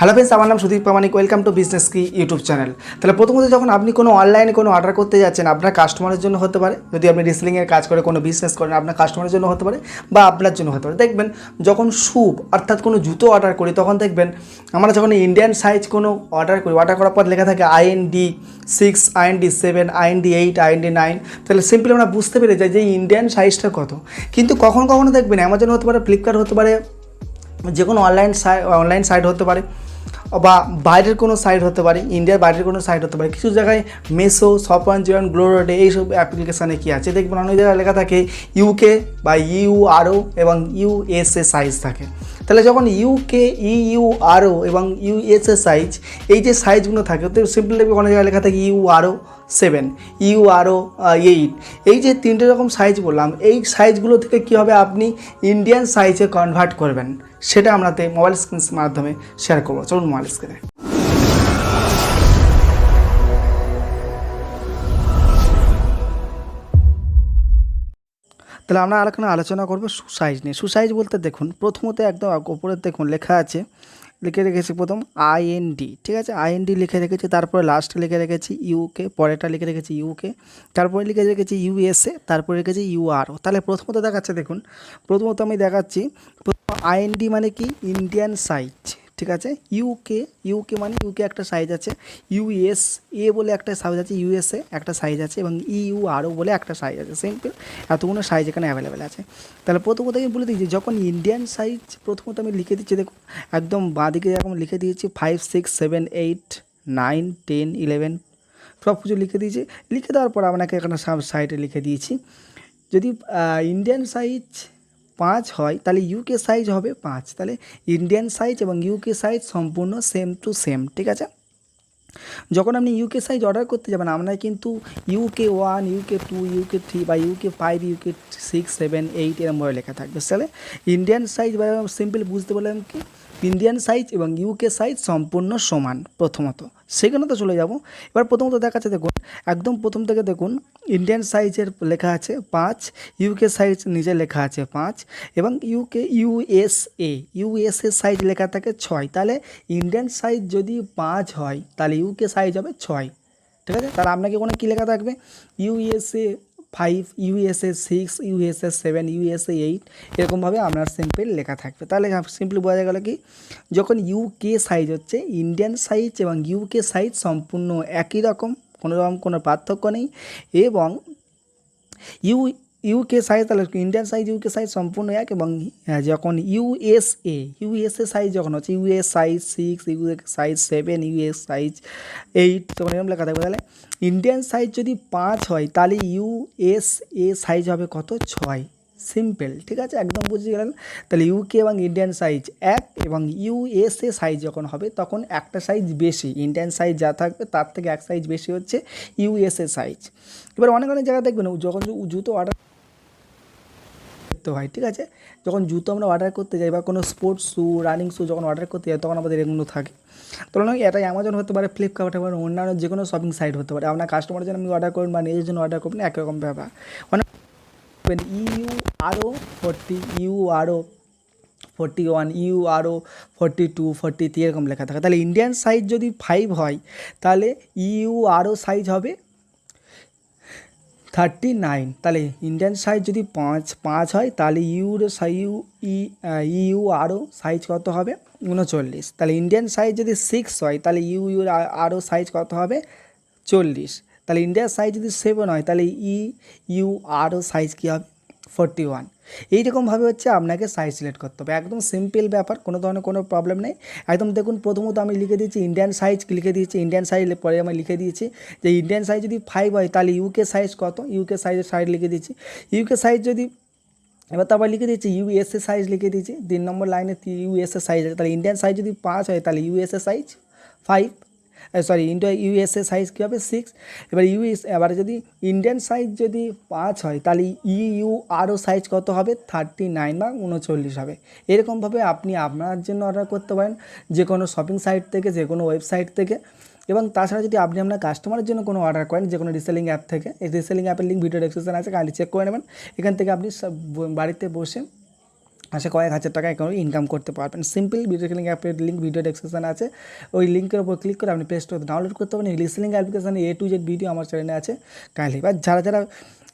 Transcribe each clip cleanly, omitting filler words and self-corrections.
Hello friends, আমার নাম 𝗧𝗵𝗶𝗀 welcome to business কি ইউটিউব চ্যানেল। তাহলে প্রথমত যখন আপনি কোনো অনলাইনে কোনো অর্ডার করতে যাচ্ছেন, আপনার কাস্টমারের জন্য হতে পারে, যদি আপনি রিসেলিংয়ের কাজ করে কোনো বিজনেস করেন আপনার কাস্টমারের জন্য হতে পারে বা আপনার জন্য হতে পারে। দেখবেন যখন শু অর্থাৎ কোনো জুতো অর্ডার করি তখন দেখবেন আমরা যখন ইন্ডিয়ান সাইজ কোনো অর্ডার করি, অর্ডার করার পর লেখা থাকে IND 6, IND 7, IND 8, IND 9। তাহলে সিম্পলি আমরা বুঝতে পেরে যাই যে ইন্ডিয়ান সাইজটা কত। কিন্তু কখনো কখনো দেখবেন অ্যামাজন হতে পারে, ফ্লিপকার্ট হতে পারে, যে কোনো অনলাইন সাইট হতে পারে বা বাইরের কোনো সাইট হতে পারে, ইন্ডিয়ার বাইরের কোনো সাইট হতে পারে। কিছু জায়গায় মেসো, 𝗧𝗵𝗶𝗀, গ্লোরোডে এইসব অ্যাপ্লিকেশানে কী আছে দেখবেন অনেক জায়গায় লেখা থাকে UK বা URO এবং USA সাইজ থাকে। তাহলে যখন UK, EURO এবং USA সাইজ, এই যে সাইজগুলো থাকে তো সিম্পলি দেখবে অনেক জায়গায় লেখা থাকে URO 7, URO 8। এই যে তিনটে রকম সাইজ বললাম, এই সাইজগুলো থেকে কী হবে আপনি ইন্ডিয়ান সাইজে কনভার্ট করবেন, সেটা আমাদের মোবাইল স্ক্রিনের মাধ্যমে শেয়ার করবো। চলুন মোবাইল স্ক্রিনে। তাহলে আমরা এখানে আলোচনা করবো শু সাইজ নিয়ে। শু সাইজ বলতে দেখুন প্রথমত একদম উপরে দেখুন লেখা আছে, লিখে রেখেছি প্রথম IND, ঠিক আছে, IND লিখে রেখেছি, তারপরে লাস্টে লিখে রেখেছি UK, পরেরটা লিখে রেখেছি UK, তারপরে লিখে রেখেছি USA, তারপরে রেখেছি URO। তাহলে প্রথমত দেখাচ্ছে দেখুন, প্রথমত আমি দেখাচ্ছি IND মানে কি ইন্ডিয়ান সাইজ, ঠিক আছে। UK মানে UK একটা সাইজ আছে, USA বলে একটা সাইজ আছে, USA একটা সাইজ আছে এবং EURO বলে একটা সাইজ আছে। সিম্পল এতগুলো সাইজ এখানে অ্যাভেলেবেল আছে। তাহলে প্রথমত আমি বলে দিচ্ছি যখন ইন্ডিয়ান সাইজ, প্রথমত আমি লিখে দিচ্ছি দেখুন একদম বাঁদিকে এরকম লিখে দিয়েছি 5, 6, 7, 8, 9, 10, 11 সব কিছু লিখে দিয়েছি। লিখে দেওয়ার পর আপনাকে এখানে সব সাইডে লিখে দিয়েছি যদি ইন্ডিয়ান সাইজ 5 হয় তাহলে UK সাইজ হবে 5। তাহলে ইন্ডিয়ান সাইজ এবং UK সাইজ সম্পূর্ণ সেম টু সেম, ঠিক আছে। যখন আপনি UK সাইজ অর্ডার করতে যাবেন আপনার কিন্তু UK 1, UK 2, UK 3 বা UK 5, UK 6, 7, 8 এরকমভাবে লেখা থাকবে। তাহলে ইন্ডিয়ান সাইজ বা সিম্পল বুঝতে বললাম কি ইন্ডিয়ান সাইজ এবং UK সাইজ সম্পূর্ণ সমান। প্রথমত সেখানে তো চলে যাব। এবার প্রথমত দেখাচ্ছে দেখুন একদম প্রথম থেকে দেখুন ইন্ডিয়ান সাইজের লেখা আছে 5, UK সাইজ নিচে লেখা আছে 5 এবং USA সাইজ লেখা থাকে 6। তাহলে ইন্ডিয়ান সাইজ যদি 5 হয় তাহলে UK সাইজ হবে 6, ঠিক আছে। তাহলে আপনাকে কোনো কী লেখা থাকবে USA 5, USA 6, USA 7, USA 8 এরকমভাবে আপনার সিম্পল লেখা থাকবে। তাহলে সিম্পলি বোঝা গেল কি যখন UK সাইজ হচ্ছে ইন্ডিয়ান সাইজ এবং UK সাইজ সম্পূর্ণ একই রকম, কোনো পার্থক্য নেই এবং UK সাইজ তাহলে ইন্ডিয়ান সাইজ UK সাইজ সম্পূর্ণ এক এবং যখন USA সাইজ যখন হচ্ছে US size 6, US size 7, US size 8 যখন এরকম লেখা থাকবে তাহলে ইন্ডিয়ান সাইজ যদি 5 হয় তাহলে USA সাইজ হবে কত 6। সিম্পল, ঠিক আছে, একদম বুঝে গেলেন। তাহলে UK এবং ইন্ডিয়ান সাইজ এক এবং USA সাইজ যখন হবে তখন একটা সাইজ বেশি, ইন্ডিয়ান সাইজ যা থাকবে তার থেকে এক সাইজ বেশি হচ্ছে USA সাইজ। এবার অনেক জায়গায় দেখবেন যখন জুতো অর্ডার করতে হয়, ঠিক আছে, যখন জুতো আমরা অর্ডার করতে যাই বা কোনো স্পোর্টস শু, রানিং শু যখন অর্ডার করতে যাই তখন আমাদের এগুলো থাকে। তখন এটা অ্যামাজন হতে পারে, ফ্লিপকার্ট হতে পারে, অন্যান্য যে কোনো শপিং সাইট হতে পারে। আপনার কাস্টমারের জন্য আপনি অর্ডার করবেন বা নিজের জন্য অর্ডার করবেন একরকম ব্যাপার। অনেক URO 41, URO 42, 43 এরকম লেখা থাকে। তাহলে ইন্ডিয়ান সাইজ যদি 5 হয় তাহলে URO সাইজ হবে 39। তাহলে ইন্ডিয়ান সাইজ যদি 5 হয় তাহলে URO সাইজ কত হবে 39। তাহলে ইন্ডিয়ান সাইজ যদি 6 হয় তাহলে URO সাইজ কত হবে 40। তাহলে ইন্ডিয়ান সাইজ যদি 7 হয় তাহলে URO সাইজ কী হবে 41। এইরকমভাবে হচ্ছে আপনাকে সাইজ সিলেক্ট করতে হবে, একদম সিম্পল ব্যাপার, কোনো ধরনের কোনো প্রবলেম নেই। একদম দেখুন প্রথমত আমি লিখে দিয়েছি ইন্ডিয়ান সাইজ, লিখে দিয়েছি ইন্ডিয়ান সাইজ, পরে আমি লিখে দিয়েছি যে ইন্ডিয়ান সাইজ যদি 5 হয় তাহলে UK সাইজ কত, UK সাইজের সাইড লিখে দিয়েছি। UK সাইজ যদি এবার তারপর লিখে দিয়েছি USA সাইজ লিখে দিয়েছি 3 নম্বর লাইনে USA সাইজ। তাহলে ইন্ডিয়ান সাইজ যদি 5 হয় তাহলে USA সাইজ 5, USA সাইজ কী হবে 6। এবার যদি ইন্ডিয়ান সাইজ যদি 5 হয় তাহলে URO সাইজ কত হবে 39 বা 39 হবে। এরকমভাবে আপনি আপনার জন্য অর্ডার করতে পারেন যে কোনো শপিং সাইট থেকে, যে কোনো ওয়েবসাইট থেকে। এবং তাছাড়া যদি আপনি আপনার কাস্টমারের জন্য কোনো অর্ডার করেন যে কোনো রিসেলিং অ্যাপ থেকে, এই রিসেলিং অ্যাপের লিঙ্ক ভিডিও ডেসক্রিপশনে আছে, কাইন্ডলি চেক করে নেবেন। এখান থেকে আপনি বাড়িতে বসে মাসে কয়েক হাজার টাকা অ্যাকাউন্টে ইনকাম করতে পারবেন। সিম্পল ভিডিও লিঙ্ক অ্যাপের লিঙ্ক ভিডিও ডেসক্রিপশনে আছে, ওই লিঙ্কের উপর ক্লিক করে আপনি প্লে স্টোর ডাউনলোড করতে পারেন। লিসেনিং অ্যাপ্লিকেশানে A to Z ভিডিও আমার চ্যানেলে আছে কাইন্ডলি। এবার যারা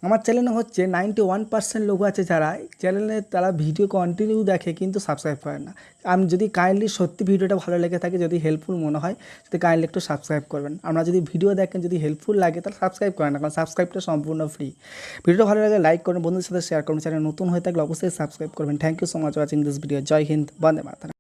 আমার চ্যানেলে হচ্ছে 91% লোক আছে যারা চ্যানেলে তারা ভিডিও কন্টিনিউ দেখে কিন্তু সাবস্ক্রাইব করে না। আমি যদি কাইন্ডলি সত্যি ভিডিওটা ভালো লেগে থাকে, যদি হেল্পফুল মনে হয়, যদি কাইন্ডলি একটু সাবস্ক্রাইব করবেন। আমরা যদি ভিডিও দেখেন যদি হেল্পফুল লাগে তাহলে সাবস্ক্রাইব করেন না, কারণ সাবস্ক্রাইবটা সম্পূর্ণ ফ্রি। ভিডিওটা ভালো লাগে লাইক করুন, বন্ধুদের সাথে শেয়ার করুন, চ্যানেল নতুন হয়ে থাকলে অবশ্যই সাবস্ক্রাইব করবেন। Thank you so much watching this video. জয় হিন্দ, বন্দে মাতরম।